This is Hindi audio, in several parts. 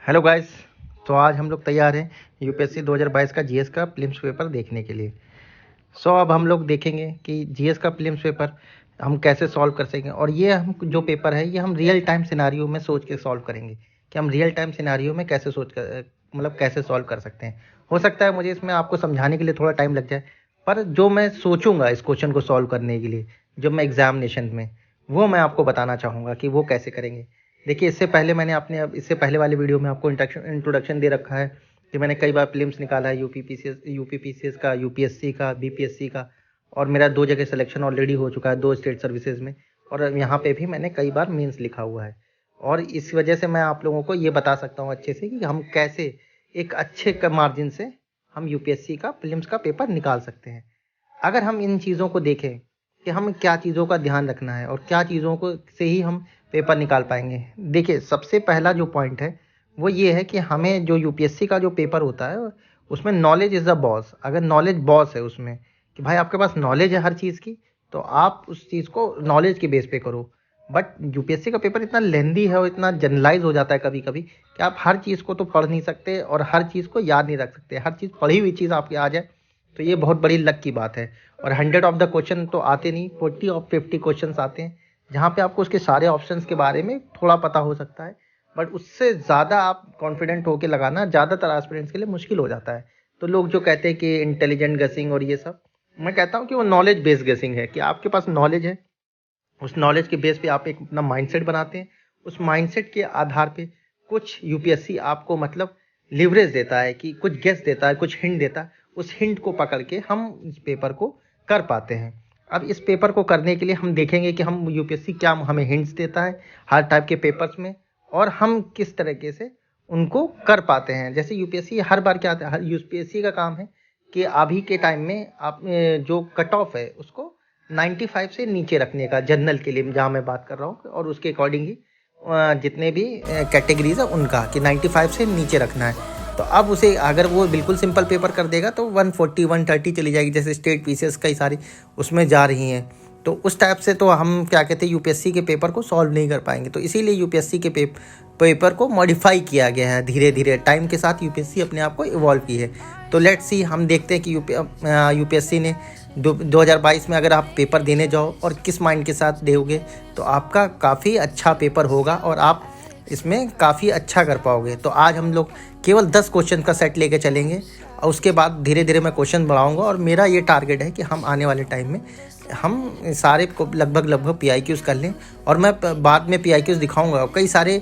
Hello guys. तो आज हम लोग तैयार हैं यूपीएससी 2022 का जीएस का प्रीलिम्स पेपर देखने के लिए। अब हम लोग देखेंगे कि जीएस का प्रीलिम्स पेपर हम कैसे सॉल्व कर सकेंगे, और ये हम जो पेपर है ये हम रियल टाइम सिनारियो में सोच के सॉल्व करेंगे कि हम रियल टाइम सिनारियो में कैसे सोच कर कैसे सॉल्व कर सकते हैं। हो सकता है मुझे इसमें आपको समझाने के लिए थोड़ा टाइम लग जाए, पर जो मैं सोचूंगा इस क्वेश्चन को सॉल्व करने के लिए जब मैं एग्जामिनेशन में, वो मैं आपको बताना चाहूँगा कि वो कैसे करेंगे। देखिए, इससे पहले वाले वीडियो में आपको इंट्रोडक्शन दे रखा है कि मैंने कई बार प्रीलिम्स निकाला है, यूपीपीसीएस का, यूपीएससी का, बीपीएससी का, और मेरा 2 जगह सिलेक्शन ऑलरेडी हो चुका है 2 स्टेट सर्विसेज में, और यहाँ पे भी मैंने कई बार मेंस लिखा हुआ है। और इस वजह से मैं आप लोगों को ये बता सकता हूँ अच्छे से कि हम कैसे एक अच्छे मार्जिन से हम यूपीएससी का प्रीलिम्स का पेपर निकाल सकते हैं। अगर हम इन चीज़ों को देखें कि हमें क्या चीज़ों का ध्यान रखना है और क्या चीज़ों को से ही हम पेपर निकाल पाएंगे। देखिए, सबसे पहला जो पॉइंट है वो ये है कि हमें जो यूपीएससी का जो पेपर होता है उसमें नॉलेज इज़ द बॉस। अगर नॉलेज बॉस है उसमें कि भाई आपके पास नॉलेज है हर चीज़ की, तो आप उस चीज़ को नॉलेज के बेस पे करो। बट यूपीएससी का पेपर इतना लेंदी है और इतना जनरलाइज हो जाता है कभी कभी कि आप हर चीज़ को तो पढ़ नहीं सकते और हर चीज़ को याद नहीं रख सकते। हर चीज़ पढ़ी हुई चीज़ आपकी आ जाए तो ये बहुत बड़ी लक की बात है। और 100 ऑफ द क्वेश्चन तो आते नहीं, 40 ऑफ 50 क्वेश्चन आते हैं जहाँ पे आपको उसके सारे ऑप्शंस के बारे में थोड़ा पता हो सकता है, बट उससे ज़्यादा आप कॉन्फिडेंट होकर लगाना ज़्यादातर एस्पिरेंट्स के लिए मुश्किल हो जाता है। तो लोग जो कहते हैं कि इंटेलिजेंट गेसिंग और ये सब, मैं कहता हूँ कि वो नॉलेज बेस्ड गेसिंग है कि आपके पास नॉलेज है, उस नॉलेज के बेस पे आप एक अपना माइंडसेट बनाते हैं। उस माइंडसेट के आधार पे कुछ यूपीएससी आपको लिवरेज देता है कि कुछ गेस देता है, कुछ हिंट देता है। उस हिंट को पकड़ के हम इस पेपर को कर पाते हैं। अब इस पेपर को करने के लिए हम देखेंगे कि हम यूपीएससी क्या हमें हिंट्स देता है हर टाइप के पेपर्स में, और हम किस तरीके से उनको कर पाते हैं। जैसे यूपीएससी हर बार क्या आता है, हर यूपीएससी का काम है कि अभी के टाइम में आप जो कट ऑफ है उसको 95 से नीचे रखने का, जनरल के लिए जहाँ मैं बात कर रहा हूँ, और उसके अकॉर्डिंग ही जितने भी कैटेगरीज है उनका कि 95 से नीचे रखना है। तो अब उसे अगर वो बिल्कुल सिंपल पेपर कर देगा तो 140 130 चली जाएगी, जैसे स्टेट पीसीएस कई सारी उसमें जा रही हैं। तो उस टाइप से तो हम क्या कहते हैं यूपीएससी के पेपर को सॉल्व नहीं कर पाएंगे। तो इसीलिए यूपीएससी के पेपर को मॉडिफाई किया गया है। धीरे धीरे टाइम के साथ यूपीएससी अपने आप को इवॉल्व की है। तो लेट्स सी, हम देखते हैं कि यूपीएससी ने 2022 में अगर आप पेपर देने जाओ और किस माइंड के साथ दोगे तो आपका काफ़ी अच्छा पेपर होगा और आप इसमें काफ़ी अच्छा कर पाओगे। तो आज हम लोग केवल 10 क्वेश्चन का सेट लेके चलेंगे और उसके बाद धीरे धीरे मैं क्वेश्चन बढ़ाऊंगा। और मेरा ये टारगेट है कि हम आने वाले टाइम में हम सारे को लगभग पीआईक्यूज़ कर लें, और मैं बाद में पीआईक्यूज़ दिखाऊंगा। कई सारे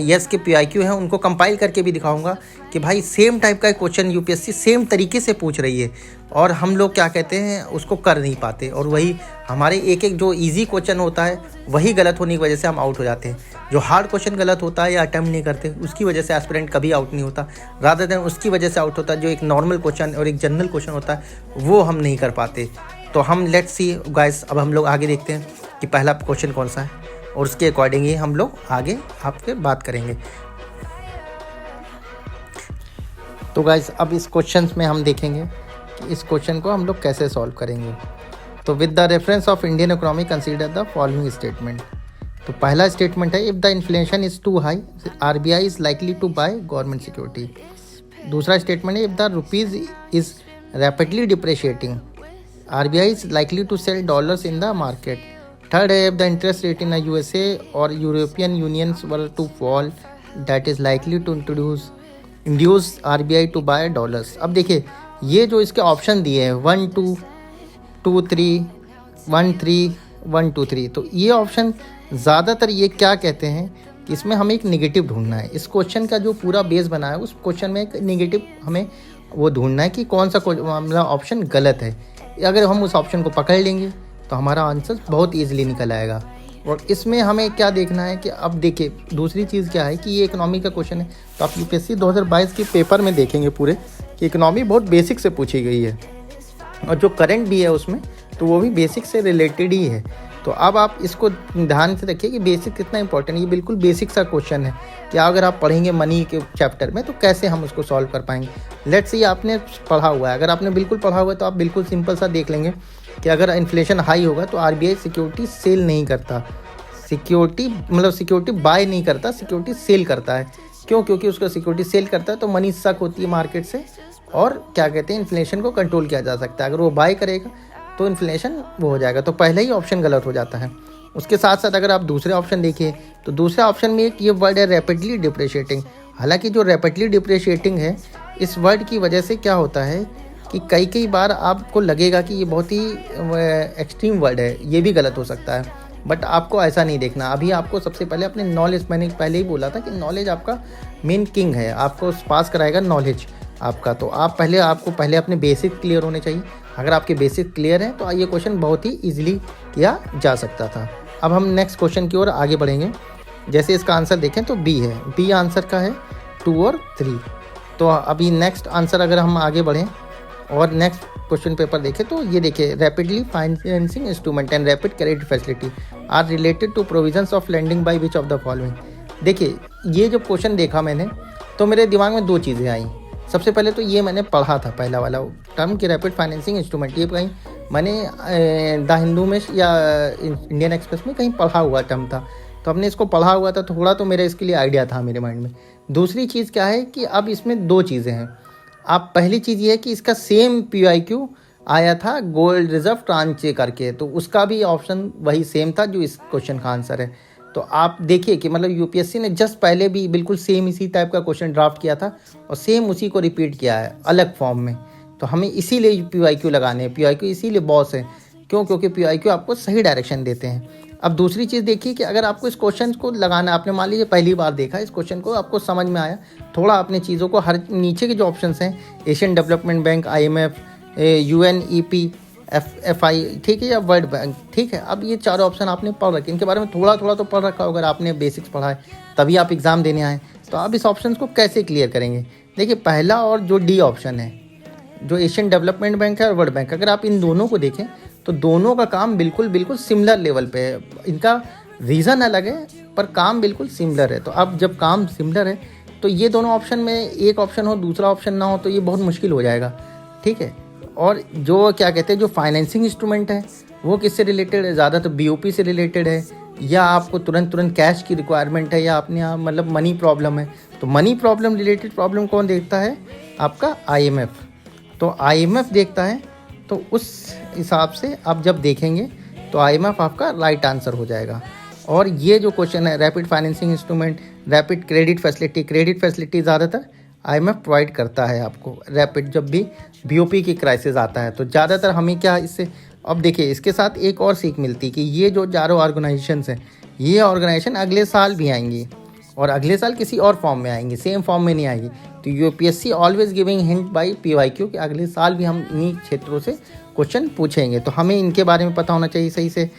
यस के पीआईक्यू हैं उनको कंपाइल करके भी दिखाऊंगा कि भाई सेम टाइप का क्वेश्चन यूपीएससी सेम तरीके से पूछ रही है और हम लोग क्या कहते हैं उसको कर नहीं पाते, और वही हमारे एक जो इजी क्वेश्चन होता है वही गलत होने की वजह से हम आउट हो जाते हैं। जो हार्ड क्वेश्चन गलत होता है या अटेम्प्ट नहीं करते उसकी वजह से एस्पिरेंट कभी आउट नहीं होता, रादर देन उसकी वजह से आउट होता है जो एक नॉर्मल क्वेश्चन और एक जनरल क्वेश्चन होता है वो हम नहीं कर पाते। तो हम लेट्स सी गाइस, अब हम लोग आगे देखते हैं कि पहला क्वेश्चन कौन सा है और उसके अकॉर्डिंग ही हम लोग आगे आपके बात करेंगे। तो गाइस, अब इस क्वेश्चन में हम देखेंगे कि इस क्वेश्चन को हम लोग कैसे सॉल्व करेंगे। तो with the reference of Indian economy consider the following statement. तो पहला स्टेटमेंट है, if the inflation is too high RBI is likely to buy government security. दूसरा स्टेटमेंट है, if the rupees is rapidly depreciating RBI is likely to sell dollars in the market. Third है, if the interest rate in USA और European unions were to fall that is likely to induce RBI to bye dollars. अब देखिए, ये जो इसके ऑप्शन दिए हैं 1 2 2 3 1 3 1 2 3, तो ये ऑप्शन ज़्यादातर ये क्या कहते हैं कि इसमें हमें एक नेगेटिव ढूंढना है। इस क्वेश्चन का जो पूरा बेस बना है उस क्वेश्चन में एक नेगेटिव हमें वो ढूंढना है कि कौन सा ऑप्शन गलत है। अगर हम उस ऑप्शन को पकड़ लेंगे तो हमारा आंसर बहुत ईजिली निकल आएगा। और इसमें हमें क्या देखना है कि अब देखिए दूसरी चीज़ क्या है कि ये इकोनॉमी का क्वेश्चन है, तो आप यूपीएससी 2022 के पेपर में देखेंगे पूरे कि इकोनॉमी बहुत बेसिक से पूछी गई है और जो करंट भी है उसमें तो वो भी बेसिक से रिलेटेड ही है। तो अब आप इसको ध्यान से रखिए कि बेसिक कितना इंपॉर्टेंट है। ये बिल्कुल बेसिक सा क्वेश्चन है कि अगर आप पढ़ेंगे मनी के चैप्टर में तो कैसे हम उसको सॉल्व कर पाएंगे। लेट्स सी, आपने पढ़ा हुआ है, अगर आपने बिल्कुल पढ़ा हुआ है तो आप बिल्कुल सिंपल सा देख लेंगे कि अगर इन्फ्लेशन हाई होगा तो आरबीआई सिक्योरिटी सेल नहीं करता, सिक्योरिटी बाय नहीं करता, सिक्योरिटी सेल करता है। क्यों? क्योंकि उसका सिक्योरिटी सेल करता है तो मनी सक होती है मार्केट से, और क्या कहते हैं, इन्फ्लेशन को कंट्रोल किया जा सकता है। अगर वो बाय करेगा तो इन्फ्लेशन वो हो जाएगा, तो पहले ही ऑप्शन गलत हो जाता है। उसके साथ साथ अगर आप दूसरे ऑप्शन देखिए तो दूसरे ऑप्शन में एक ये वर्ड है रैपिडली डिप्रिशिएटिंग। हालांकि जो रैपिडली डिप्रिशिएटिंग है, इस वर्ड की वजह से क्या होता है कि कई बार आपको लगेगा कि ये बहुत ही एक्सट्रीम वर्ड है, ये भी गलत हो सकता है, बट आपको ऐसा नहीं देखना। अभी आपको सबसे पहले अपने नॉलेज, मैंने पहले ही बोला था कि नॉलेज आपका मेन किंग है, आपको पास कराएगा नॉलेज आपका। तो आपको पहले अपने बेसिक क्लियर होने चाहिए। अगर आपके बेसिक क्लियर हैं तो ये क्वेश्चन बहुत ही ईजिली किया जा सकता था। अब हम नेक्स्ट क्वेश्चन की ओर आगे बढ़ेंगे। जैसे इसका आंसर देखें तो बी है, बी आंसर का है 2 और 3। तो अभी नेक्स्ट आंसर अगर हम आगे बढ़ें और नेक्स्ट क्वेश्चन पेपर देखें तो ये देखिए, rapidly financing instrument and rapid credit facility are related to provisions of landing by which of the following. देखिए, ये जब क्वेश्चन देखा मैंने तो मेरे दिमाग में 2 चीज़ें आई। सबसे पहले तो ये मैंने पढ़ा था पहला वाला टर्म कि रैपिड फाइनेंसिंग इंस्ट्रूमेंट, ये कहीं मैंने द हिंदू में या इंडियन एक्सप्रेस में कहीं पढ़ा हुआ टर्म था, तो हमने इसको पढ़ा हुआ था, थोड़ा तो मेरे इसके लिए आइडिया था मेरे माइंड में। दूसरी चीज़ क्या है कि अब इसमें 2 चीज़ें हैं। आप पहली चीज़ ये है कि इसका सेम PYQ आया था गोल्ड रिजर्व ट्रांचे करके, तो उसका भी ऑप्शन वही सेम था जो इस क्वेश्चन का आंसर है। तो आप देखिए कि मतलब यूपीएससी ने जस्ट पहले भी बिल्कुल सेम इसी टाइप का क्वेश्चन ड्राफ्ट किया था और सेम उसी को रिपीट किया है अलग फॉर्म में। तो हमें इसीलिए PYQ लगाने हैं, PYQ इसीलिए बॉस है। क्यों? क्योंकि PYQ आपको सही डायरेक्शन देते हैं। अब दूसरी चीज़ देखिए कि अगर आपको इस क्वेश्चन को लगाना, आपने मान लीजिए पहली बार देखा इस क्वेश्चन को, आपको समझ में आया, थोड़ा अपने चीज़ों को, हर नीचे के जो ऑप्शंस हैं, Asian development bank, IMF, UNEP, FI, ठीक है, या वर्ल्ड बैंक, ठीक है। अब ये चारों ऑप्शन आपने पढ़ रखे, इनके बारे में थोड़ा तो पढ़ रखा होगा, अगर आपने बेसिक्स पढ़ा है तभी आप एग्ज़ाम देने आए। तो आप इस ऑप्शन को कैसे क्लियर करेंगे? देखिए, पहला और जो डी ऑप्शन है, जो एशियन डेवलपमेंट बैंक है और वर्ल्ड बैंक, अगर आप इन दोनों को देखें तो दोनों का काम बिल्कुल सिमिलर लेवल पे है। इनका रीज़न अलग है पर काम बिल्कुल सिमिलर है। तो अब जब काम सिमिलर है तो ये दोनों ऑप्शन में एक ऑप्शन हो दूसरा ऑप्शन ना हो तो ये बहुत मुश्किल हो जाएगा, ठीक है। और जो क्या कहते हैं, जो फाइनेंसिंग इंस्ट्रूमेंट है वो किससे रिलेटेड है? ज़्यादातर BOP से रिलेटेड है, या आपको तुरंत कैश की रिक्वायरमेंट है, या अपने यहाँ मतलब मनी प्रॉब्लम है। तो मनी प्रॉब्लम रिलेटेड प्रॉब्लम कौन देखता है? आपका IMF। तो IMF देखता है। तो उस हिसाब से आप जब देखेंगे तो IMF आपका राइट आंसर हो जाएगा। और ये जो क्वेश्चन है, rapid financing instrument, rapid credit facility ज़्यादातर IMF प्रोवाइड करता है आपको। रैपिड जब भी BOP की क्राइसिस आता है तो ज़्यादातर हमें क्या इससे, अब देखिए इसके साथ एक और सीख मिलती कि ये जो चारों ऑर्गेनाइजेशंस हैं, ये ऑर्गेनाइजेशन अगले साल भी आएंगी और अगले साल किसी और फॉर्म में आएंगी, सेम फॉर्म में नहीं आएगी। तो UPSC always giving hint by PYQ कि अगले साल भी हम इन्हीं क्षेत्रों से क्वेश्चन पूछेंगे। तो हमें इनके बारे में पता होना चाहिए सही से,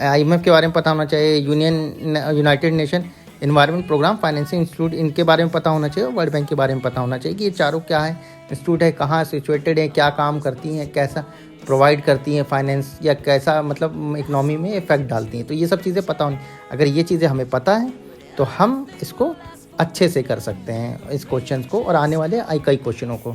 IMF के बारे में पता होना चाहिए, United Nation Environment Programme financing institute, इनके बारे में पता होना चाहिए, और वर्ल्ड बैंक के बारे में पता होना चाहिए कि ये चारों क्या है, इंस्टीट्यूट है, कहाँ सिचुएटेड है, क्या काम करती हैं, कैसा प्रोवाइड करती हैं फाइनेंस, या कैसा मतलब इकनॉमी में इफेक्ट डालती हैं। तो ये सब चीज़ें पता होनी, अगर ये चीज़ें हमें पता है तो हम इसको अच्छे से कर सकते हैं, इस क्वेश्चन को और आने वाले कई क्वेश्चनों को।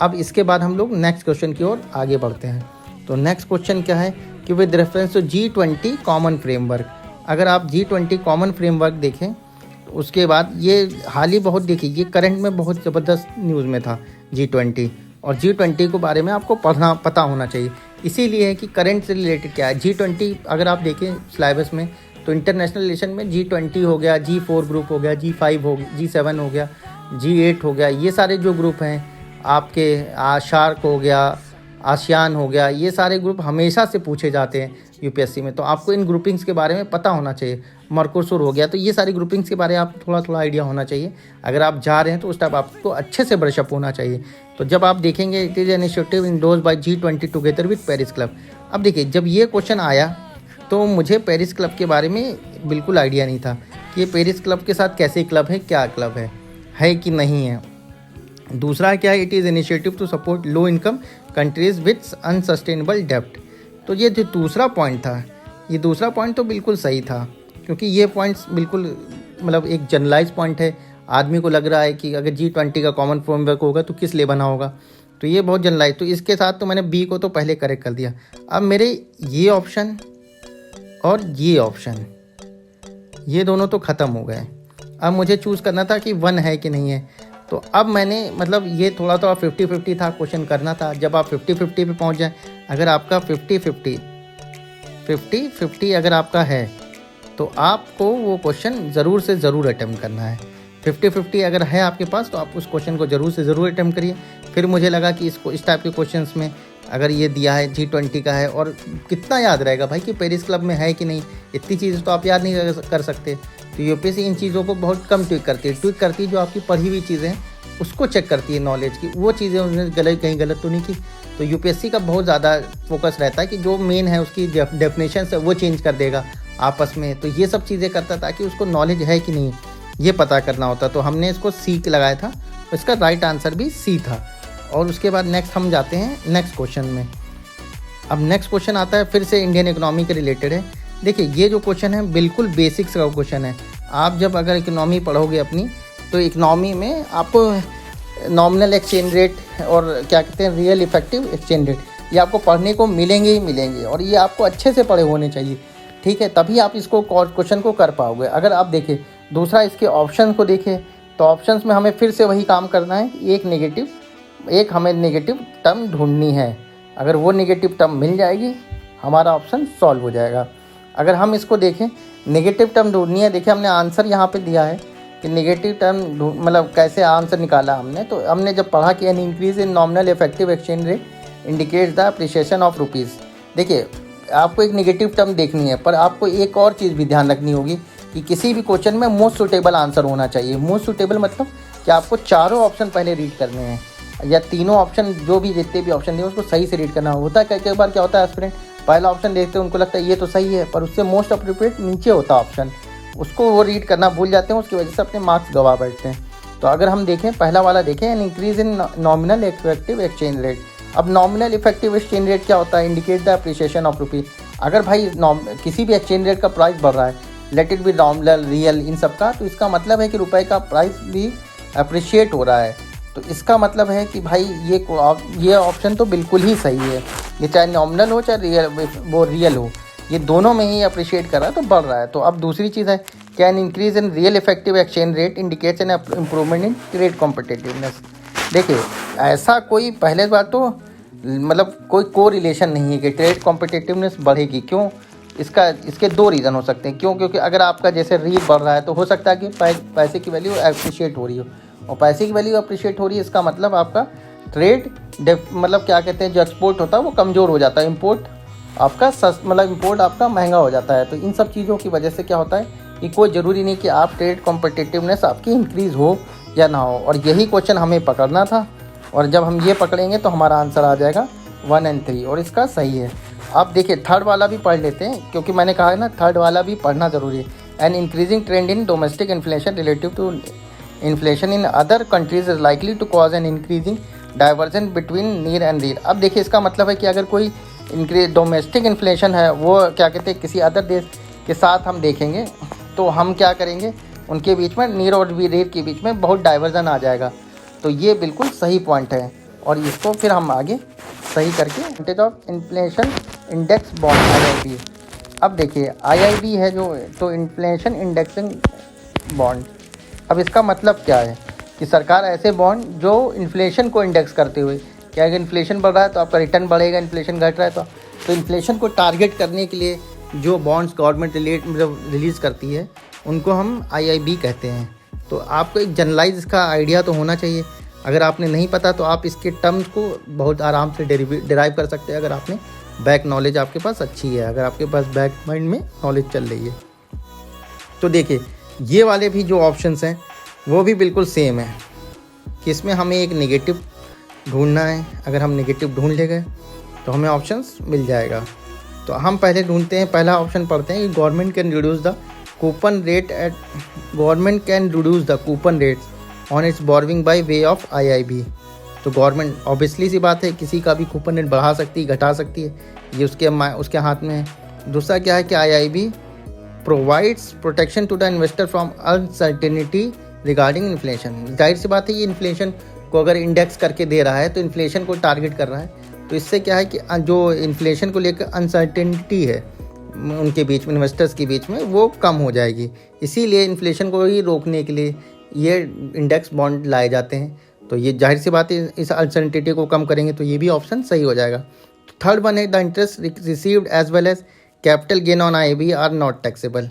अब इसके बाद हम लोग नेक्स्ट क्वेश्चन की ओर आगे बढ़ते हैं। तो नेक्स्ट क्वेश्चन क्या है कि with reference to G20 common framework, अगर आप G20 कॉमन फ्रेमवर्क देखें तो उसके बाद ये हाल ही बहुत देखिए, ये करंट में बहुत ज़बरदस्त न्यूज़ में था G20, और G20 के बारे में आपको पता होना चाहिए। इसीलिए है कि करंट से रिलेटेड क्या है G20। अगर आप देखें सिलेबस में तो इंटरनेशनल रिलेशन में G20 हो गया, G4 ग्रुप हो गया, G5 हो गया, G7 हो गया, G8 हो गया, ये सारे जो ग्रुप हैं आपके, शार्क हो गया, आसियान हो गया, ये सारे ग्रुप हमेशा से पूछे जाते हैं UPSC में। तो आपको इन ग्रुपिंग्स के बारे में पता होना चाहिए। मर्कोसुर हो गया, तो ये सारी ग्रुपिंग्स के बारे में आप थोड़ा आइडिया होना चाहिए। अगर आप जा रहे हैं तो उस टाइप आपको अच्छे से ब्रशअप होना चाहिए। तो जब आप देखेंगे it is initiative endorsed by G20 together with Paris Club. अब देखिए, जब ये क्वेश्चन आया तो मुझे पेरिस क्लब के बारे में बिल्कुल आइडिया नहीं था कि ये पेरिस क्लब के साथ कैसे क्लब है, क्या क्लब है कि नहीं है। दूसरा क्या है, it is initiative to support low income countries with unsustainable डेब्ट। तो ये जो दूसरा पॉइंट था, ये दूसरा पॉइंट तो बिल्कुल सही था, क्योंकि ये पॉइंट्स बिल्कुल मतलब एक जनरलाइज पॉइंट है। आदमी को लग रहा है कि अगर G20 का कॉमन फ्रेमवर्क होगा तो किस लिए बना होगा, तो ये बहुत जनरलाइज। तो इसके साथ तो मैंने B को तो पहले करेक्ट कर दिया। अब मेरे ये ऑप्शन और ये ऑप्शन, ये दोनों तो ख़त्म हो गए। अब मुझे चूज़ करना था कि 1 है कि नहीं है। तो अब मैंने मतलब ये थोड़ा 50-50 था, क्वेश्चन करना था। जब आप 50-50 पे पहुंच जाए, अगर आपका 50-50 अगर आपका है तो आपको वो क्वेश्चन ज़रूर से ज़रूर अटेम्प्ट करना है। 50-50 अगर है आपके पास तो आप उस क्वेश्चन को ज़रूर से ज़रूर अटेम्प्ट करिए। फिर मुझे लगा कि इस टाइप के क्वेश्चंस में अगर ये दिया है G20 का है, और कितना याद रहेगा भाई कि पेरिस क्लब में है कि नहीं, इतनी चीज़ें तो आप याद नहीं कर सकते। तो यूपीएससी इन चीज़ों को बहुत कम ट्विक करती है जो आपकी पढ़ी हुई चीज़ें हैं उसको चेक करती है, नॉलेज की वो चीज़ें उन्होंने कहीं गलत तो नहीं की। तो यूपीएससी का बहुत ज़्यादा फोकस रहता है कि जो मेन है उसकी डेफिनेशन है वो चेंज कर देगा आपस में। तो ये सब चीज़ें करता ताकि उसको नॉलेज है कि नहीं ये पता करना होता। तो हमने इसको सी लगाया था, इसका राइट आंसर भी सी था। और उसके बाद नेक्स्ट हम जाते हैं नेक्स्ट क्वेश्चन में। अब नेक्स्ट क्वेश्चन आता है फिर से इंडियन इकोनॉमी के रिलेटेड है। देखिए ये जो क्वेश्चन है बिल्कुल बेसिक्स का क्वेश्चन है। आप जब अगर इकोनॉमी पढ़ोगे अपनी, तो इकोनॉमी में आपको नॉमिनल एक्सचेंज रेट और क्या कहते हैं रियल इफेक्टिव एक्सचेंज रेट, ये आपको पढ़ने को मिलेंगे ही मिलेंगे, और ये आपको अच्छे से पढ़े होने चाहिए, ठीक है, तभी आप इसको क्वेश्चन को कर पाओगे। अगर आप देखें दूसरा इसके ऑप्शन को देखें, तो ऑप्शंस में हमें फिर से वही काम करना है, एक हमें नेगेटिव टर्म ढूंढनी है। अगर वो नेगेटिव टर्म मिल जाएगी हमारा ऑप्शन सॉल्व हो जाएगा। अगर हम इसको देखें नेगेटिव टर्म ढूंढनी है, देखिए हमने आंसर यहाँ पे दिया है कि नेगेटिव टर्म मतलब कैसे आंसर निकाला हमने। तो हमने जब पढ़ा कि an increase in nominal effective exchange rate indicates the appreciation of rupees. देखिए आपको एक नेगेटिव टर्म देखनी है, पर आपको एक और चीज़ भी ध्यान रखनी होगी कि किसी भी क्वेश्चन में मोस्ट सूटेबल आंसर होना चाहिए। मोस्ट सूटेबल मतलब कि आपको चारों ऑप्शन पहले रीड करने हैं, या तीनों ऑप्शन जो भी जितने भी ऑप्शन दिए उसको सही से रीड करना होता है। कई बार क्या होता है एस्पिरेंट पहला ऑप्शन देखते हैं उनको लगता है ये तो सही है, पर उससे मोस्ट अप्रोप्रिएट नीचे होता है ऑप्शन, उसको वो रीड करना भूल जाते हैं, उसकी वजह से अपने मार्क्स गवा बैठते हैं। तो अगर हम देखें पहला वाला देखें an increase in nominal effective exchange rate. अब नॉमिनल इफेक्टिव एक्सचेंज रेट क्या होता है, indicate the appreciation of rupees. अगर भाई किसी भी एक्सचेंज रेट का प्राइस बढ़ रहा है, let it be nominal real in सब का, तो इसका मतलब है कि रुपए का प्राइस भी अप्रिशिएट हो रहा है। तो इसका मतलब है कि भाई ये ऑप्शन तो बिल्कुल ही सही है, ये चाहे नॉमिनल हो चाहे रियल हो, ये दोनों में ही अप्रिशिएट कर रहा है तो बढ़ रहा है। तो अब दूसरी चीज़ है can increase in real effective exchange rate indicates an improvement in trade competitiveness. देखिए ऐसा कोई पहले बात तो मतलब कोई रिलेशन नहीं है कि ट्रेड कॉम्पिटिटिवनेस बढ़ेगी। क्यों? इसके दो रीज़न हो सकते हैं। क्यों? क्योंकि अगर आपका जैसे रील बढ़ रहा है तो हो सकता है कि पैसे की वैल्यू अप्रिशिएट हो रही हो, और पैसे की वैल्यू अप्रिशिएट हो रही है, इसका मतलब आपका ट्रेड मतलब क्या कहते हैं जो एक्सपोर्ट होता है वो कमज़ोर हो जाता है, इम्पोर्ट आपका महंगा हो जाता है। तो इन सब चीज़ों की वजह से क्या होता है कि कोई ज़रूरी नहीं कि आप ट्रेड कॉम्पिटिटिवनेस आपकी इंक्रीज़ हो या ना हो, और यही क्वेश्चन हमें पकड़ना था। और जब हम ये पकड़ेंगे तो हमारा आंसर आ जाएगा 1 और 3, और इसका सही है। आप देखिए थर्ड वाला भी पढ़ लेते हैं, क्योंकि मैंने कहा है ना थर्ड वाला भी पढ़ना ज़रूरी है। An increasing trend in domestic inflation relative to inflation in other countries is likely to cause an increasing divergence between near and rear. अब देखिए इसका मतलब है कि अगर कोई डोमेस्टिक इन्फ्लेशन है वो क्या कहते हैं किसी अदर देश के साथ हम देखेंगे तो हम क्या करेंगे, उनके बीच में नीयर और रीयर के बीच में बहुत डाइवर्जन आ जाएगा। तो ये बिल्कुल सही पॉइंट है, और इसको फिर हम आगे सही करके percentage of inflation index bond IIB। अब देखिए IIB है जो, तो इन्फ्लेशन इंडेक्सिंग बॉन्ड। अब इसका मतलब क्या है कि सरकार ऐसे बॉन्ड जो इन्फ्लेशन को इंडेक्स करते हुए, क्या अगर इन्फ्लेशन बढ़ रहा है तो आपका रिटर्न बढ़ेगा, इन्फ्लेशन घट रहा है तो इन्फ्लेशन को टारगेट करने के लिए जो बॉन्ड्स गवर्नमेंट रिलीज़ करती है उनको हम IIB कहते हैं। तो आपको एक जनरलाइज इसका आइडिया तो होना चाहिए। अगर आपने नहीं पता तो आप इसके टर्म्स को बहुत आराम से डिराइव कर सकते हैं, अगर आपने बैक नॉलेज आपके पास अच्छी है, अगर आपके पास बैक माइंड में नॉलेज चल रही है। तो देखिए ये वाले भी जो ऑप्शंस हैं वो भी बिल्कुल सेम है कि इसमें हमें एक नेगेटिव ढूंढना है। अगर हम नेगेटिव ढूंढ ले गए तो हमें ऑप्शंस मिल जाएगा। तो हम पहले ढूंढते हैं, पहला ऑप्शन पढ़ते हैं कि government can reduce the coupon rates on it's borrowing by way of IIB। तो गवर्नमेंट ऑब्वियसली सी बात है किसी का भी कूपन रेट बढ़ा सकती है, घटा सकती है, ये उसके हाथ में है। दूसरा क्या है कि IIB provides protection to the investor from uncertainty regarding inflation. जाहिर सी बात है ये इन्फ्लेशन को अगर इंडेक्स करके दे रहा है तो इन्फ्लेशन को टारगेट कर रहा है, तो इससे क्या है कि जो इन्फ्लेशन को लेकर अनसर्टेनिटी है उनके बीच में, इन्वेस्टर्स के बीच में, वो कम हो जाएगी। इसीलिए इन्फ्लेशन को ही रोकने के लिए ये इंडेक्स बॉन्ड लाए जाते हैं। तो ये जाहिर सी बात है, इस अनसर्टेनिटी को कम करेंगे तो ये भी ऑप्शन सही हो जाएगा। थर्ड वन है the interest received as well as capital gain on IB are not taxable.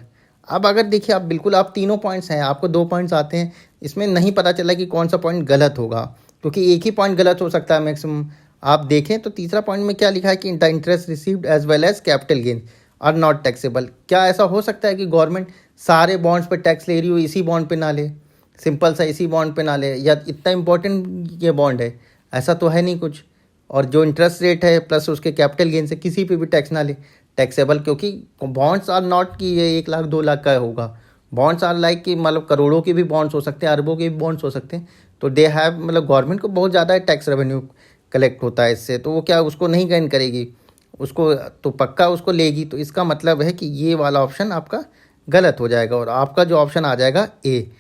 अब अगर देखिए आप बिल्कुल, आप तीनों पॉइंट्स हैं, आपको 2 पॉइंट्स आते हैं, इसमें नहीं पता चला कि कौन सा पॉइंट गलत होगा, क्योंकि एक ही पॉइंट गलत हो सकता है मैक्सिमम। आप देखें तो तीसरा पॉइंट में क्या लिखा है कि the interest received as well as capital gain are not taxable. क्या ऐसा हो सकता है कि गवर्नमेंट सारे बॉन्ड्स पर टैक्स ले रही हो, इसी बॉन्ड पे ना ले, सिंपल सा इसी बॉन्ड पे ना ले, या इतना इंपॉर्टेंट ये बॉन्ड है? ऐसा तो है नहीं कुछ। और जो इंटरेस्ट रेट है प्लस उसके कैपिटल गेन से किसी पे भी टैक्स ना ले, टैक्सेबल, क्योंकि बॉन्ड्स आर नॉट कि ये 1 लाख 2 लाख का होगा। बॉन्ड्स आर लाइक कि मतलब करोड़ों के भी बॉन्ड्स हो सकते हैं, अरबों के भी बॉन्ड्स हो सकते हैं। तो दे हैव, मतलब गवर्नमेंट को बहुत ज़्यादा टैक्स रेवेन्यू कलेक्ट होता है इससे, तो वो क्या उसको नहीं गेन करेगी, उसको तो पक्का उसको लेगी। तो इसका मतलब है कि ये वाला ऑप्शन आपका गलत हो जाएगा और आपका जो ऑप्शन आ जाएगा ए,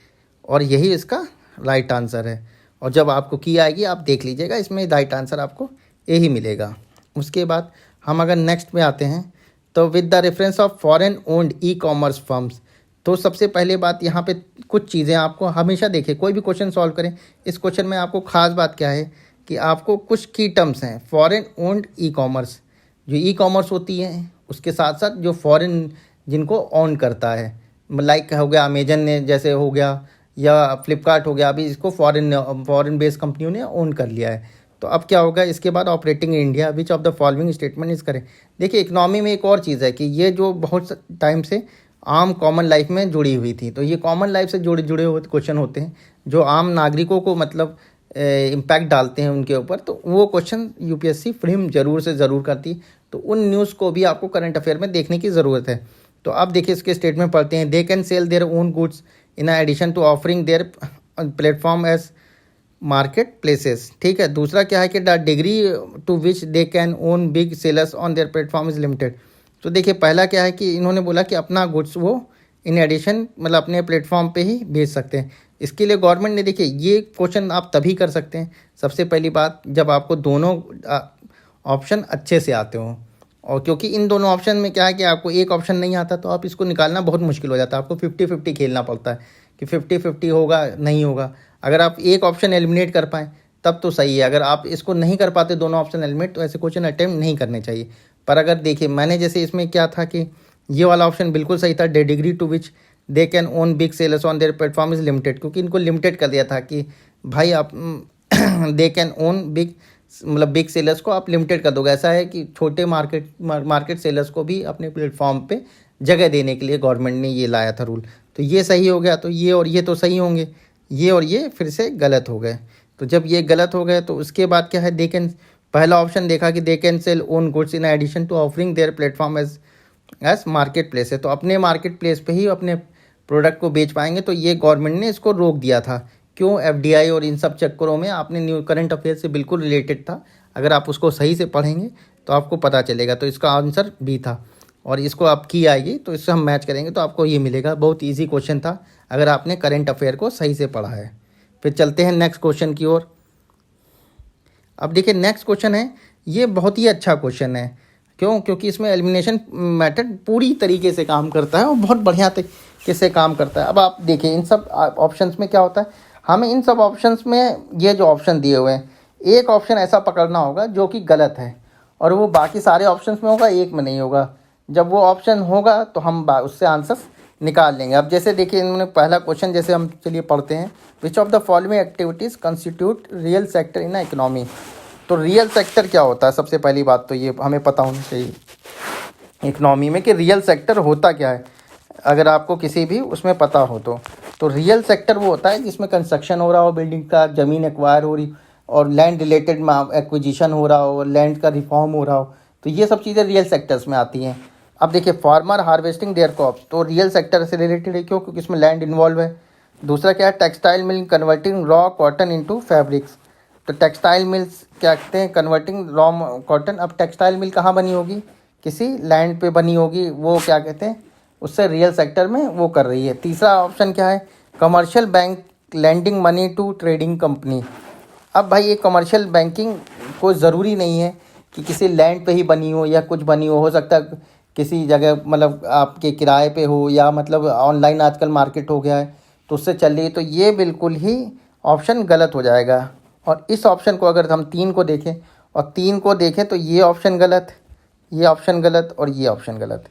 और यही इसका राइट आंसर है। और जब आपको की आएगी आप देख लीजिएगा, इसमें राइट आंसर आपको ए ही मिलेगा। उसके बाद हम अगर नेक्स्ट में आते हैं तो with the reference of foreign owned e-commerce firms. तो सबसे पहले बात यहाँ पे कुछ चीज़ें आपको हमेशा देखिए, कोई भी क्वेश्चन सॉल्व करें, इस क्वेश्चन में आपको खास बात क्या है कि आपको कुछ की टर्म्स हैं। फॉरेन ओन्ड ई-कॉमर्स, जो ई-कॉमर्स होती है, उसके साथ साथ जो फॉरेन जिनको ऑन करता है, लाइक हो गया अमेजन ने जैसे हो गया, या फ्लिपकार्ट हो गया, अभी इसको फॉरेन बेस्ड कंपनियों ने ओन कर लिया है। तो अब क्या होगा इसके बाद, operating in India which of the following statement is करें। देखिए इकोनॉमी में एक और चीज़ है कि ये जो बहुत टाइम से आम कॉमन लाइफ में जुड़ी हुई थी, तो ये कॉमन लाइफ से जुड़े हुए क्वेश्चन होते हैं जो आम नागरिकों को मतलब इम्पैक्ट डालते हैं उनके ऊपर। तो वो क्वेश्चन यूपीएससी फ्रेम जरूर से ज़रूर करती है। तो उन न्यूज़ को भी आपको करंट अफेयर में देखने की ज़रूरत है। तो अब देखिए इसके स्टेटमेंट पढ़ते हैं। They can sell their own goods in addition to offering their platform as market places. ठीक है, दूसरा क्या है कि the degree to which they can own big sellers on their platform is limited. तो देखिए पहला क्या है कि इन्होंने बोला कि अपना गुड्स वो इन एडिशन मतलब अपने प्लेटफॉर्म पे ही बेच सकते हैं। इसके लिए गवर्नमेंट ने, देखिए ये क्वेश्चन आप तभी कर सकते हैं सबसे पहली बात जब आपको दोनों ऑप्शन अच्छे से आते हों। और क्योंकि इन दोनों ऑप्शन में क्या है कि आपको एक ऑप्शन नहीं आता तो आप इसको निकालना बहुत मुश्किल हो जाता है, आपको 50-50 खेलना पड़ता है कि 50-50 होगा नहीं होगा। अगर आप एक ऑप्शन एलिमिनेट कर पाएँ तब तो सही है, अगर आप इसको नहीं कर पाते दोनों ऑप्शन एलिमिनेट, तो ऐसे क्वेश्चन अटैम्प्ट नहीं करने चाहिए। पर अगर देखिए मैंने जैसे इसमें क्या था कि ये वाला ऑप्शन बिल्कुल सही था, the degree to which they can own big sellers on their platform is limited, क्योंकि इनको लिमिटेड कर दिया था कि भाई आप दे कैन ओन बिग, मतलब बिग सेलर्स को आप लिमिटेड कर दोगे। ऐसा है कि छोटे मार्केट सेलर्स को भी अपने प्लेटफॉर्म पे जगह देने के लिए गवर्नमेंट ने ये लाया था रूल। तो ये सही हो गया, तो ये और ये तो सही होंगे, ये और ये फिर से गलत हो गए। तो जब ये गलत हो गए तो उसके बाद क्या है, दे कैन, पहला ऑप्शन देखा कि they can sell own goods in addition to offering their platform as market place है, तो अपने मार्केट प्लेस पे ही अपने प्रोडक्ट को बेच पाएंगे। तो ये गवर्नमेंट ने इसको रोक दिया था। क्यों? FDI और इन सब चक्करों में आपने न्यू करंट अफेयर से बिल्कुल रिलेटेड था, अगर आप उसको सही से पढ़ेंगे तो आपको पता चलेगा। तो इसका आंसर बी था, और इसको आप की आएगी तो इससे हम मैच करेंगे तो आपको ये मिलेगा। बहुत ईजी क्वेश्चन था अगर आपने करंट अफेयर को सही से पढ़ा है। फिर चलते हैं नेक्स्ट क्वेश्चन की ओर। अब देखिए नेक्स्ट क्वेश्चन है, ये बहुत ही अच्छा क्वेश्चन है। क्यों? क्योंकि इसमें एलिमिनेशन मेथड पूरी तरीके से काम करता है और बहुत बढ़िया तरीके से काम करता है। अब आप देखिए इन सब ऑप्शंस में क्या होता है, हमें इन सब ऑप्शंस में ये जो ऑप्शन दिए हुए हैं, एक ऑप्शन ऐसा पकड़ना होगा जो कि गलत है और वो बाकी सारे ऑप्शंस में होगा, एक में नहीं होगा। जब वो ऑप्शन होगा तो हम उससे आंसर निकाल लेंगे। अब जैसे देखिए इन्होंने पहला क्वेश्चन जैसे हम चलिए पढ़ते हैं, विच of the following activities constitute real sector in economy. तो रियल सेक्टर क्या होता है, सबसे पहली बात तो ये हमें पता होना चाहिए इकोनॉमी में कि रियल सेक्टर होता क्या है। अगर आपको किसी भी उसमें पता हो तो रियल सेक्टर वो होता है जिसमें कंस्ट्रक्शन हो रहा हो बिल्डिंग का, ज़मीन एक्वायर हो रही और लैंड रिलेटेड एक्विजिशन हो रहा हो, लैंड का रिफॉर्म हो रहा हो, तो ये सब चीज़ें रियल सेक्टर्स में आती हैं। अब देखिए फार्मर हार्वेस्टिंग देयर क्रॉप्स, तो रियल सेक्टर से रिलेटेड है। क्यों? क्योंकि इसमें लैंड इन्वॉल्व है। दूसरा क्या है, textile mill converting raw cotton into fabrics. तो टेक्सटाइल मिल्स क्या कहते हैं, कन्वर्टिंग रॉ कॉटन। अब टेक्सटाइल मिल कहाँ बनी होगी, किसी लैंड पे बनी होगी, वो क्या कहते हैं उससे रियल सेक्टर में वो कर रही है। तीसरा ऑप्शन क्या है, commercial bank lending money to trading company. अब भाई ये कमर्शियल बैंकिंग कोई ज़रूरी नहीं है कि किसी लैंड पे ही बनी हो या कुछ बनी हो सकता है किसी जगह मतलब आपके किराए पे हो या मतलब ऑनलाइन आजकल मार्केट हो गया है तो उससे चल रही है, तो ये बिल्कुल ही ऑप्शन गलत हो जाएगा। और इस ऑप्शन को अगर हम 3 को देखें और 3 को देखें तो ये ऑप्शन गलत, ये ऑप्शन गलत और ये ऑप्शन गलत।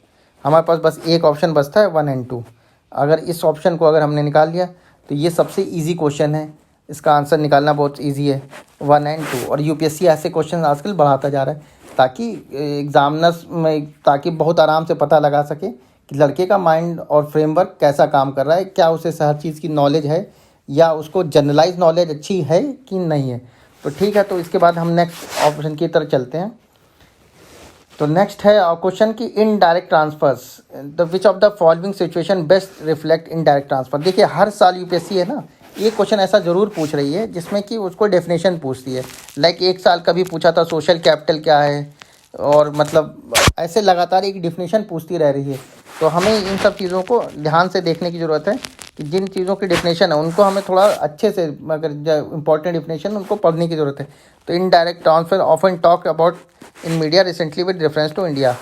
हमारे पास बस एक ऑप्शन बचता है 1 एंड 2। अगर इस ऑप्शन को अगर हमने निकाल लिया तो ये सबसे ईजी क्वेश्चन है, इसका आंसर निकालना बहुत ईजी है 1 एंड 2। और यूपीएससी ऐसे क्वेश्चन आजकल बढ़ाता जा रहा है ताकि एग्जामिनर्स में ताकि बहुत आराम से पता लगा सके कि लड़के का माइंड और फ्रेमवर्क कैसा काम कर रहा है, क्या उसे हर चीज़ की नॉलेज है या उसको जनरलाइज नॉलेज अच्छी है कि नहीं है। तो ठीक है, तो इसके बाद हम नेक्स्ट ऑप्शन की तरफ चलते हैं। तो नेक्स्ट है क्वेश्चन की indirect transfers, the which of the following situation best reflect indirect transfer. देखिए हर साल यूपीएससी है ना, ये क्वेश्चन ऐसा ज़रूर पूछ रही है जिसमें कि उसको डेफिनेशन पूछती है। लाइक एक साल कभी पूछा था सोशल कैपिटल क्या है, और मतलब ऐसे लगातार एक डेफिनेशन पूछती रह रही है। तो हमें इन सब चीज़ों को ध्यान से देखने की ज़रूरत है कि जिन चीज़ों की डेफिनेशन है उनको हमें थोड़ा अच्छे से, अगर इंपॉर्टेंट डेफिनेशन उनको पढ़ने की ज़रूरत है। तो indirect transfer often talk about in media recently with reference to India.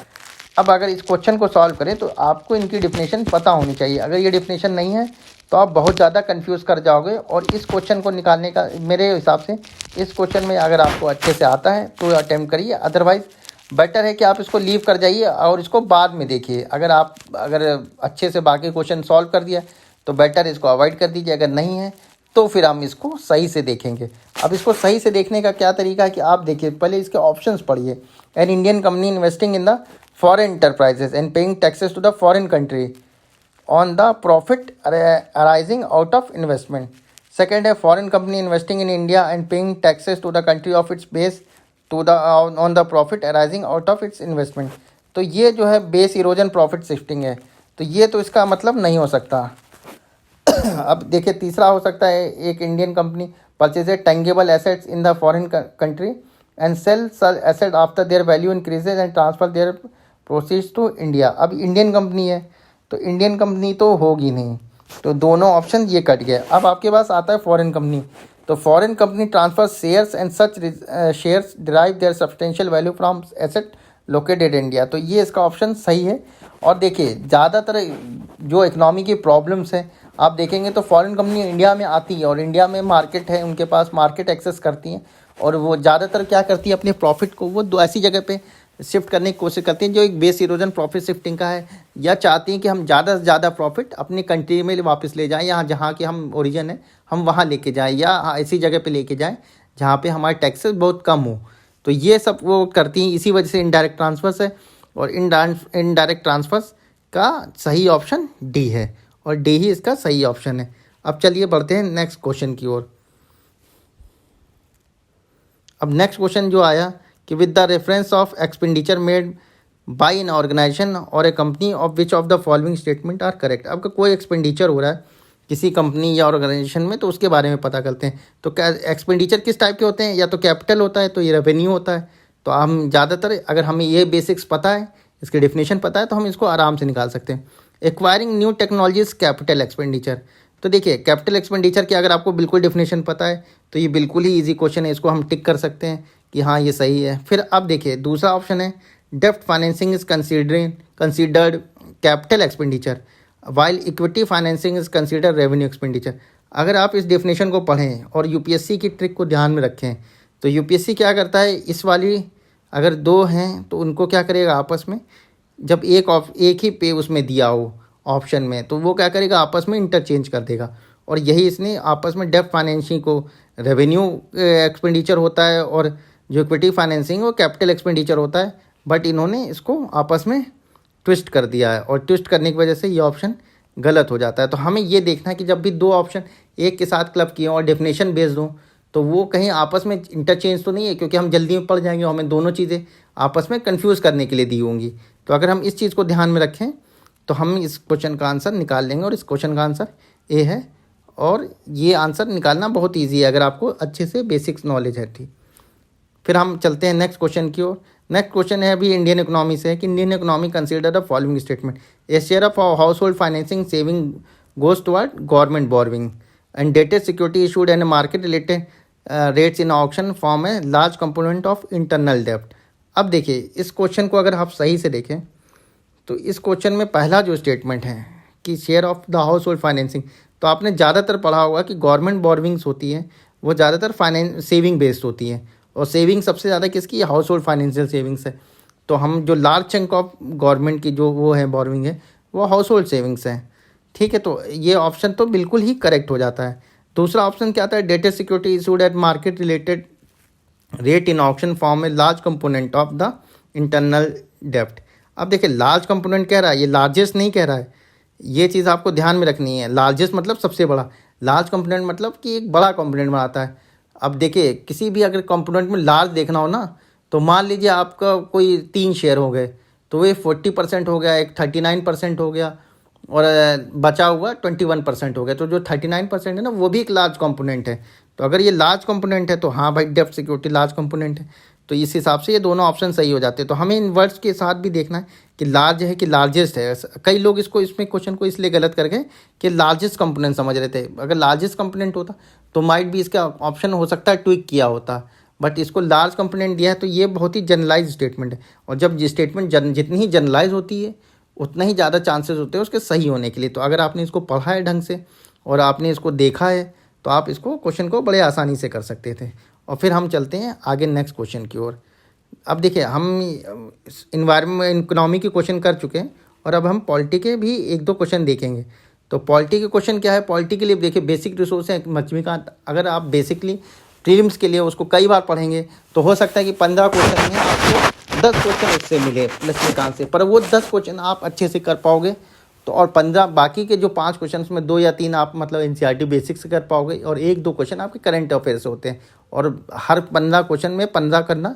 अब अगर इस क्वेश्चन को सॉल्व करें तो आपको इनकी डेफिनेशन पता होनी चाहिए। अगर ये डेफिनेशन नहीं है तो आप बहुत ज़्यादा कंफ्यूज कर जाओगे। और इस क्वेश्चन को निकालने का मेरे हिसाब से इस क्वेश्चन में अगर आपको अच्छे से आता है तो अटैम्प्ट करिए, अदरवाइज़ बेटर है कि आप इसको लीव कर जाइए और इसको बाद में देखिए। अगर अच्छे से बाकी क्वेश्चन सॉल्व कर दिया तो बेटर इसको अवॉइड कर दीजिए, अगर नहीं है तो फिर हम इसको सही से देखेंगे। अब इसको सही से देखने का क्या तरीका है कि आप देखिए, पहले इसके ऑप्शंस पढ़िए। An Indian company investing in the foreign enterprises and paying taxes to the foreign country on the profit arising out of investment. Second है foreign company investing in India and paying taxes to the country of its base to the on the profit arising out of its investment. तो ये जो है बेस इरोजन प्रॉफिट शिफ्टिंग है, तो ये तो इसका मतलब नहीं हो सकता। अब देखिए तीसरा हो सकता है, एक Indian company purchase tangible assets in the foreign country and sell asset after their value increases and transfer their proceeds to India. अब इंडियन कंपनी है तो इंडियन कंपनी तो होगी नहीं, तो दोनों ऑप्शन ये कट गए। अब आपके पास आता है फॉरेन कंपनी, तो foreign company transfer shares and such shares derive their substantial value from asset located India. तो ये इसका ऑप्शन सही है। और देखिए ज़्यादातर जो इकनॉमी की प्रॉब्लम्स हैं आप देखेंगे तो फॉरेन कंपनी इंडिया में आती है और इंडिया में मार्केट है, उनके पास मार्केट एक्सेस करती हैं और वो ज़्यादातर क्या करती है, अपने प्रॉफिट को वो दो ऐसी जगह पे शिफ्ट करने की कोशिश करती हैं जो एक बेस इरोजन प्रॉफिट शिफ्टिंग का है, या चाहती हैं कि हम ज़्यादा से ज़्यादा प्रॉफिट अपनी कंट्री में वापस ले जाएं, यहाँ जहाँ के हम ओरिजिन है हम वहाँ लेके जाएं, या ऐसी जगह पे लेके जाएं जहाँ पे हमारे टैक्सेस बहुत कम हो। तो ये सब वो करती हैं, इसी वजह से इनडायरेक्ट ट्रांसफर्स है। और इनडायरेक्ट ट्रांसफर्स का सही ऑप्शन डी है और डी ही इसका सही ऑप्शन है। अब चलिए बढ़ते हैं नेक्स्ट क्वेश्चन की ओर। अब नेक्स्ट क्वेश्चन जो आया कि with the reference of expenditure made by an organization और a company of which of the following statement are correct. आपका कोई एक्सपेंडिचर हो रहा है किसी कंपनी या ऑर्गेनाइजेशन में तो उसके बारे में पता करते हैं। तो क्या एक्सपेंडिचर किस टाइप के होते हैं, या तो कैपिटल होता है तो ये रेवेन्यू होता है। तो हम ज़्यादातर अगर हमें ये बेसिक्स पता है, इसकी डेफिनेशन पता है, तो हम इसको आराम से निकाल सकते हैं। Acquiring new technologies capital expenditure. तो देखिए कैपिटल एक्सपेंडिचर की अगर आपको बिल्कुल डेफिनेशन पता है तो ये बिल्कुल ही इजी क्वेश्चन है, इसको हम टिक कर सकते हैं कि हाँ ये सही है। फिर अब देखिए दूसरा ऑप्शन है डेप्ट financing is considered capital expenditure while equity financing is considered revenue expenditure. अगर आप इस डेफिनेशन को पढ़ें और यूपीएससी की ट्रिक को ध्यान में रखें तो यूपीएससी क्या करता है, इस वाली अगर दो हैं तो उनको क्या करेगा आपस में, जब एक ही पे उसमें दिया हो ऑप्शन में तो वो क्या करेगा आपस में इंटरचेंज कर देगा। और यही इसने आपस में डेप्ट फाइनेंसिंग को रेवेन्यू एक्सपेंडिचर होता है और जो इक्विटी फाइनेंसिंग वो कैपिटल एक्सपेंडिचर होता है, बट इन्होंने इसको आपस में ट्विस्ट कर दिया है और ट्विस्ट करने की वजह से ये ऑप्शन गलत हो जाता है। तो हमें ये देखना है कि जब भी दो ऑप्शन एक के साथ क्लब किए और डेफिनेशन बेस्ड दूँ तो वो कहीं आपस में इंटरचेंज तो नहीं है, क्योंकि हम जल्दी में पढ़ जाएंगे और हमें दोनों चीज़ें आपस में कंफ्यूज करने के लिए दी होंगी। तो अगर हम इस चीज़ को ध्यान में रखें तो हम इस क्वेश्चन का आंसर निकाल लेंगे और इस क्वेश्चन का आंसर ए है। और ये आंसर निकालना बहुत ईजी है अगर आपको अच्छे से बेसिक्स नॉलेज है। ठीक, फिर हम चलते हैं नेक्स्ट क्वेश्चन की ओर। नेक्स्ट क्वेश्चन है अभी इंडियन इकोनॉमी से है कि Indian economy consider the following statement, A share of house hold financing saving goes toward government borrowing and dated security issued and market related rates in auction form है लार्ज कंपोनेंट ऑफ इंटरनल डेप्ट। अब देखिए इस क्वेश्चन को अगर आप सही से देखें तो इस क्वेश्चन में पहला जो स्टेटमेंट है कि share of the house hold financing, तो आपने ज़्यादातर पढ़ा होगा कि गवर्नमेंट बोरविंग्स होती है वो ज़्यादातर फाइनेंस सेविंग बेस्ड होती है, और सेविंग सबसे ज़्यादा किसकी, हाउस होल्ड फाइनेंशियल सेविंग्स है। तो हम जो लार्ज चंक ऑफ गवर्नमेंट की जो वो है बोरविंग है वो हाउस होल्ड सेविंग्स है। ठीक है, तो ये ऑप्शन तो बिल्कुल ही करेक्ट हो जाता है। दूसरा ऑप्शन क्या आता है, dated security issued at market related rate in option form a large component of the internal डेप्ट। अब देखिए लार्ज कंपोनेंट कह रहा है, ये लार्जेस्ट नहीं कह रहा है, ये चीज़ आपको ध्यान में रखनी है। लार्जेस्ट मतलब सबसे बड़ा, लार्ज कंपोनेंट मतलब कि एक बड़ा कंपोनेंट बनाता है। अब देखिए किसी भी अगर कंपोनेंट में लार्ज देखना हो ना, तो मान लीजिए आपका कोई 3 शेयर हो गए, तो वे 40% हो गया, एक 39% हो गया, और बचा हुआ 21% हो गया। तो जो 39% है ना वो भी एक लार्ज कंपोनेंट है। तो अगर ये लार्ज कंपोनेंट है तो हाँ भाई डेप्ट सिक्योरिटी लार्ज कंपोनेंट है। तो इस हिसाब से ये दोनों ऑप्शन सही हो जाते हैं। तो हमें इन वर्ड्स के साथ भी देखना है कि लार्ज है कि लार्जेस्ट है। कई लोग इसको इसमें क्वेश्चन को इसलिए गलत कर गए कि लार्जेस्ट कंपोनेंट समझ रहे थे। अगर लार्जेस्ट कंपोनेंट होता तो माइट भी इसका ऑप्शन हो सकता है ट्विक किया होता, बट इसको लार्ज कंपोनेंट दिया है। तो ये बहुत ही जनरलाइज स्टेटमेंट है, और जब ये स्टेटमेंट जितनी ही जनरलाइज होती है उतना ही ज़्यादा चांसेस होते हैं उसके सही होने के लिए। तो अगर आपने इसको पढ़ा है ढंग से और आपने इसको देखा है तो आप इसको क्वेश्चन को बड़े आसानी से कर सकते थे। और फिर हम चलते हैं आगे नेक्स्ट क्वेश्चन की ओर। अब देखिए हम इन्वायरमेंट इकोनॉमी के क्वेश्चन कर चुके हैं, और अब हम पॉलिटी के भी 1-2 क्वेश्चन देखेंगे। तो पॉलिटी के क्वेश्चन क्या है, पॉलिटी के लिए देखिए बेसिक रिसोर्स है लक्ष्मीकांत। अगर आप बेसिकली प्रीलिम्स के लिए उसको कई बार पढ़ेंगे तो हो सकता है कि 15 क्वेश्चन में आपको 10 क्वेश्चन उससे मिले लक्ष्मीकांत से, पर वो 10 क्वेश्चन आप अच्छे से कर पाओगे तो, और 15 बाकी के जो 5 क्वेश्चन में 2 या 3 आप मतलब एनसीईआरटी बेसिक से कर पाओगे, और 1-2 क्वेश्चन आपके करंट अफेयर से होते हैं। और हर 15 क्वेश्चन में 15 करना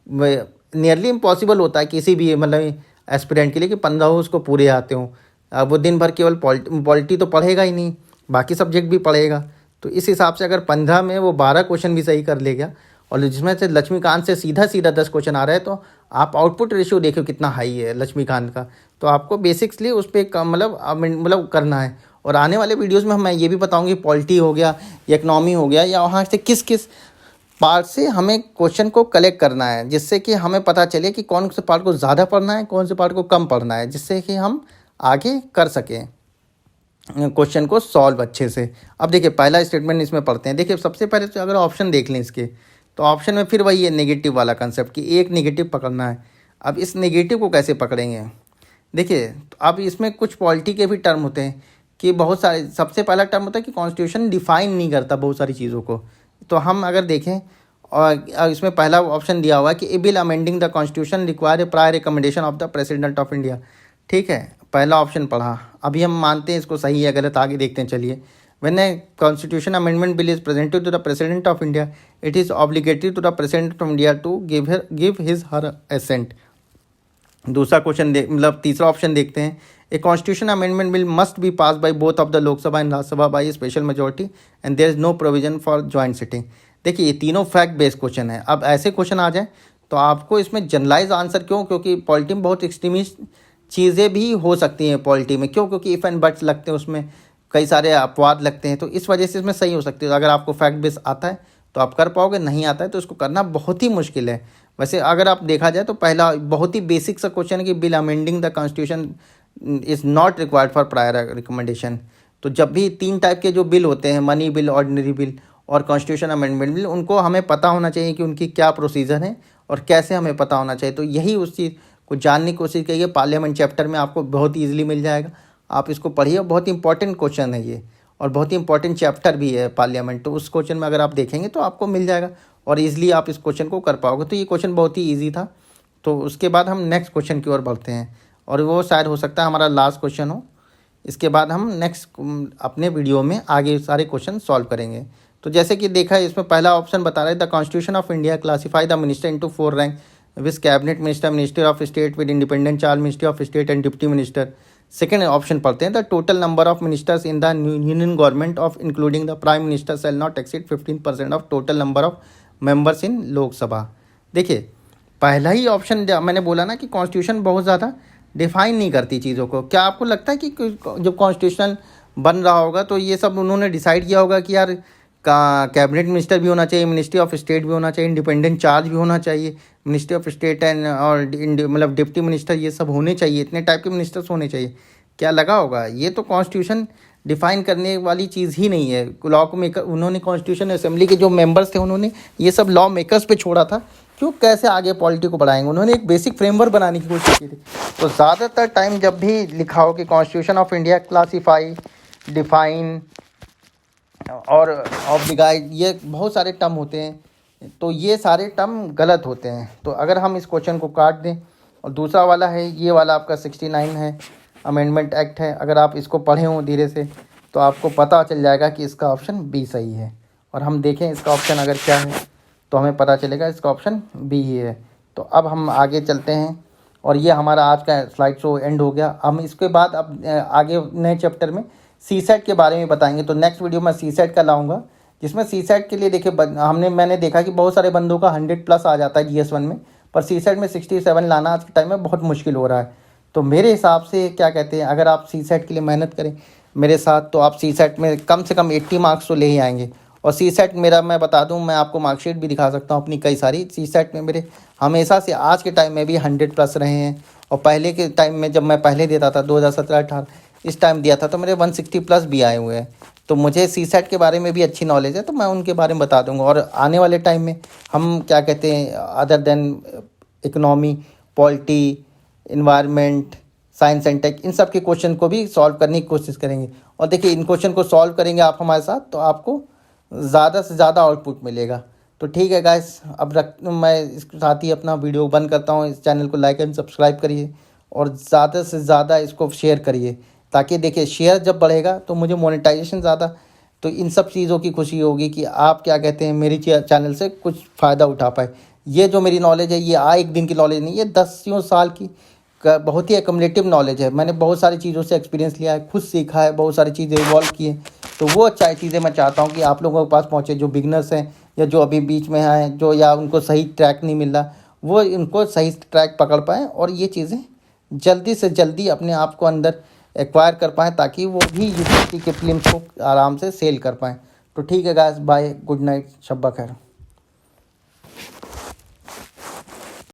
नियरली इम्पॉसिबल होता है किसी भी मतलब एस्पिरेंट के लिए कि 15 उसको पूरे आते हों। वो दिन भर केवल पॉलिटी तो पढ़ेगा ही नहीं, बाकी सब्जेक्ट भी पढ़ेगा। तो इस हिसाब से अगर 15 में वो 12 क्वेश्चन भी सही कर ले गया, और जिसमें से लक्ष्मीकांत से सीधा 10 क्वेश्चन आ रहा है, तो आप आउटपुट रेशियो देखो कितना हाई है लक्ष्मीकांत का। तो आपको बेसिक्सली उस पर मतलब करना है। और आने वाले वीडियोस में मैं ये भी बताऊंगी पॉलिटी हो गया या इकनॉमी हो गया, या वहाँ से किस किस पार्ट से हमें क्वेश्चन को कलेक्ट करना है, जिससे कि हमें पता चले कि कौन से पार्ट को ज़्यादा पढ़ना है, कौन से पार्ट को कम पढ़ना है, जिससे कि हम आगे कर सकें क्वेश्चन को सॉल्व अच्छे से। अब देखिए पहला स्टेटमेंट इसमें पढ़ते हैं। देखिए सबसे पहले तो अगर ऑप्शन देख लें इसके, तो ऑप्शन में फिर वही है नेगेटिव वाला कंसेप्ट कि एक नेगेटिव पकड़ना है। अब इस नेगेटिव को कैसे पकड़ेंगे, देखिए तो अब इसमें कुछ पॉलिटी के भी टर्म होते हैं कि बहुत सारे, सबसे पहला टर्म होता है कि कॉन्स्टिट्यूशन डिफाइन नहीं करता बहुत सारी चीज़ों को। तो हम अगर देखें, और इसमें पहला ऑप्शन दिया हुआ है कि a bill amending the constitution require a prior recommendation of the president of India. ठीक है, पहला ऑप्शन पढ़ा, अभी हम मानते हैं इसको सही है गलत आगे देखते हैं। चलिए, when a constitution amendment bill is presented to the president of India, it is obligatory to the president of India to give his her assent. दूसरा क्वेश्चन मतलब तीसरा ऑप्शन देखते हैं, a constitution amendment bill must be pass by both of the Lok Sabha and Rajya Sabha by special majority and there is no provision for joint sitting. देखिए ये तीनों फैक्ट बेस्ड क्वेश्चन है। अब ऐसे क्वेश्चन आ जाए तो आपको इसमें जनरलाइज आंसर, क्यों, क्योंकि पॉलिटी में बहुत एक्सट्रीमिस्ट चीज़ें भी हो सकती हैं पॉलिटी में, क्यों, क्योंकि इफ़ एंड बट्स लगते हैं, उसमें कई सारे अपवाद लगते हैं, तो इस वजह से इसमें सही हो सकती है। अगर आपको फैक्ट बेस आता है तो आप कर पाओगे, नहीं आता है तो इसको करना बहुत ही मुश्किल है। वैसे अगर आप देखा जाए तो पहला बहुत ही बेसिक सा क्वेश्चन है कि bill amending the constitution is not required for prior recommendation. तो जब भी 3 टाइप के जो बिल होते हैं, मनी बिल, ऑर्डिनरी बिल और कॉन्स्टिट्यूशन अमेंडमेंट बिल, उनको हमें पता होना चाहिए कि उनकी क्या प्रोसीजर है और कैसे हमें पता होना चाहिए। तो यही उस चीज़ को जानने की कोशिश करिए। पार्लियामेंट चैप्टर में आपको बहुत ईजिली मिल जाएगा, आप इसको पढ़िए। बहुत इंपॉर्टेंट क्वेश्चन है ये, और बहुत ही इंपॉर्टेंट चैप्टर भी है पार्लियामेंट। तो उस क्वेश्चन में अगर आप देखेंगे तो आपको मिल जाएगा और ईजिली आप इस क्वेश्चन को कर पाओगे। तो ये क्वेश्चन बहुत ही ईजी था। तो उसके बाद हम नेक्स्ट क्वेश्चन की ओर बढ़ते हैं, और वो शायद हो सकता है हमारा लास्ट क्वेश्चन हो। इसके बाद हम नेक्स्ट अपने वीडियो में आगे सारे क्वेश्चन सॉल्व करेंगे। तो जैसे कि देखा है, इसमें पहला ऑप्शन बता रहा है the constitution of India classify the minister into 4 rank with cabinet minister, minister of state with independent charge, ministry of state and deputy minister. Second option पढ़ते हैं, the total number of ministers in the union government of including the prime minister shall not exceed 15% of total number of members in Lok Sabha. देखिए पहला ही ऑप्शन मैंने बोला ना कि कॉन्स्टिट्यूशन बहुत ज़्यादा डिफाइन नहीं करती चीज़ों को। क्या आपको लगता है कि जब कॉन्स्टिट्यूशन बन रहा होगा तो ये सब उन्होंने डिसाइड किया होगा कि यार का कैबिनेट मिनिस्टर भी होना चाहिए, मिनिस्ट्री ऑफ स्टेट भी होना चाहिए, इंडिपेंडेंट चार्ज भी होना चाहिए, मिनिस्ट्री ऑफ स्टेट एंड और मतलब डिप्टी मिनिस्टर, ये सब होने चाहिए, इतने टाइप के मिनिस्टर्स होने चाहिए। क्या लगा होगा? ये तो कॉन्स्टिट्यूशन डिफाइन करने वाली चीज़ ही नहीं है। लॉ को मेकर उन्होंने, कॉन्स्टिट्यूशन असेंबली के जो मेंबर्स थे उन्होंने ये सब लॉ मेकर्स पे छोड़ा था, क्यों कैसे आगे पॉलिटी को बढ़ाएंगे। उन्होंने एक बेसिक फ्रेमवर्क बनाने की कोशिश की थी। तो ज़्यादातर टाइम जब भी लिखा हो कि constitution of India classify, define और ऑब्लिगाइड, ये बहुत सारे टर्म होते हैं, तो ये सारे टर्म गलत होते हैं। तो अगर हम इस क्वेश्चन को काट दें, और दूसरा वाला है ये वाला आपका 69 है, अमेंडमेंट एक्ट है, अगर आप इसको पढ़े हों धीरे से तो आपको पता चल जाएगा कि इसका ऑप्शन बी सही है। और हम देखें इसका ऑप्शन अगर क्या है तो हमें पता चलेगा इसका ऑप्शन बी ही है। तो अब हम आगे चलते हैं, और ये हमारा आज का स्लाइड शो एंड हो गया। हम इसके बाद अब आगे नए चैप्टर में सी सेट के बारे में बताएंगे। तो नेक्स्ट वीडियो में सी सेट का लाऊंगा, जिसमें सी सेट के लिए देखिए मैंने देखा कि बहुत सारे बंदों का 100+ आ जाता है GS1 में, पर सी सेट में 67 लाना आज के टाइम में बहुत मुश्किल हो रहा है। तो मेरे हिसाब से क्या कहते हैं, अगर आप सी सेट के लिए मेहनत करें मेरे साथ, तो आप सी सेट में कम से कम 80 मार्क्स तो ले ही आएंगे। और सी सेट मेरा, मैं बता दूं, मैं आपको मार्कशीट भी दिखा सकता हूं अपनी कई सारी। सी सेट में मेरे हमेशा से आज के टाइम में भी 100+ रहे हैं, और पहले के टाइम में जब मैं पहले देता था 2017-18 इस टाइम दिया था तो मेरे 160+ भी आए हुए हैं। तो मुझे सी सेट के बारे में भी अच्छी नॉलेज है, तो मैं उनके बारे में बता दूंगा। और आने वाले टाइम में हम क्या कहते हैं, other than economy, polity, environment, science and tech, इन सब के क्वेश्चन को भी सॉल्व करने की कोशिश करेंगे। और देखिए इन क्वेश्चन को सॉल्व करेंगे आप हमारे साथ, तो आपको ज़्यादा से ज़्यादा आउटपुट मिलेगा। तो ठीक है गाइस, अब मैं इसके साथ ही अपना वीडियो बंद करता हूँ। इस चैनल को लाइक एंड सब्सक्राइब करिए, और ज़्यादा से ज़्यादा इसको शेयर करिए, ताकि देखिए शेयर जब बढ़ेगा तो मुझे मोनेटाइजेशन ज़्यादा, तो इन सब चीज़ों की खुशी होगी कि आप क्या कहते हैं मेरी चैनल से कुछ फ़ायदा उठा पाए। ये जो मेरी नॉलेज है ये एक दिन की नॉलेज नहीं, ये 10 साल की बहुत ही एकम्युलेटिव नॉलेज है। मैंने बहुत सारी चीज़ों से एक्सपीरियंस लिया है, खुद सीखा है, बहुत सारी चीज़ें इवॉल्व की हैं। तो वो अच्छा चीज़ें मैं चाहता हूँ कि आप लोगों के पास पहुँचे, जो बिगनर्स हैं या जो अभी बीच में हैं, जो या उनको सही ट्रैक नहीं मिल रहा, वो इनको सही ट्रैक पकड़ पाएँ और ये चीज़ें जल्दी से जल्दी अपने आप को अंदर एक्वायर कर पाएँ, ताकि वो भी UPSC के प्रीलिम्स को आराम से सेल कर पाएँ। तो ठीक है गाइस, बाय, गुड नाइट, शब्बा खैर।